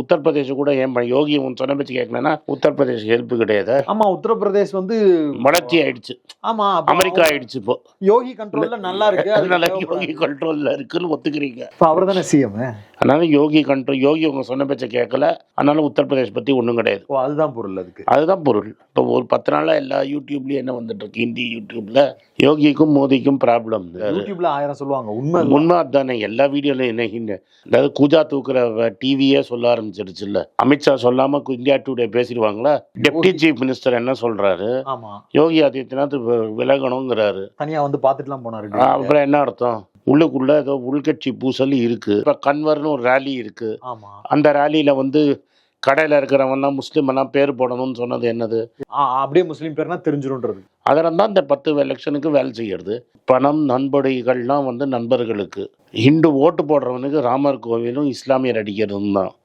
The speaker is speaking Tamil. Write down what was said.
உத்தரப்பிரதேச கூட ஏன் யோகி உன் சொன்ன பேச்சு கேட்கலன்னா உத்தரப்பிரதேச ஹெல்ப் கிடையாது. ஆமா, உத்தரப்பிரதேஷ் வந்து வளர்ச்சி ஆயிடுச்சு. ஆமா, அமெரிக்கா ஆயிடுச்சு. இப்போ யோகி கண்ட்ரோல்ல நல்லா இருக்கு, அதனால யோகி கண்ட்ரோல்ல இருக்குன்னு ஒத்துக்கிறீங்க. அவர் தானே சிஎம். அதனால யோகி உங்க சொன்ன பேச்சை கேட்கல, அதனால உத்தரப்பிரதேஷ் பத்தி ஒன்றும் கிடையாது. அதுதான் பொருள். அதுதான் பொருள். இப்போ ஒரு 10 நாளா எல்லா யூடியூப்லயும் என்ன வந்துட்டு இருக்கு, ஹிந்தி யூடியூப்ல யோகிக்கும் மோடிக்கும் ப்ராப்ளம். யூடியூப்ல 1000 சொல்லுவாங்க, உண்மை அதுதானே. எல்லா வீடியோலையும் என்ன ஹிந்தி, அதாவது கூஜா தூக்குற டிவியே சொல்ல ஆரம்பிச்சிருச்சுல்ல. அமித்ஷா சொல்லாம India today பேசிடுவாங்களா? Deputy chief minister என்ன சொல்றாரு, யோகி ஆதித்யநாத் விலகணுங்கிறாரு. தனியா வந்து பாத்துட்டுலாம் போனாரு. அப்புறம் என்ன அர்த்தம்? உள்ளுக்குள்ள ஏதோ உள்கட்சி பூசல் இருக்கு. இப்ப கன்வர்னு ஒரு ரேலி இருக்கு. அந்த ரேலியில வந்து கடையில இருக்கிறவன் தான் முஸ்லீம் எல்லாம் பேர் போடணும்னு சொன்னது என்னது? அப்படியே முஸ்லீம் பேர்னா தெரிஞ்சிரும்ன்றது. அதெல்லாம் தான் இந்த 10 எலெக்ஷனுக்கு வேலை செய்யறது. பணம் நண்படிகள்லாம் வந்து நண்பர்களுக்கு. ஹிந்து ஓட்டு போடுறவனுக்கு ராமர் கோவிலும் இஸ்லாமியர் அடிக்கிறதும் தான்.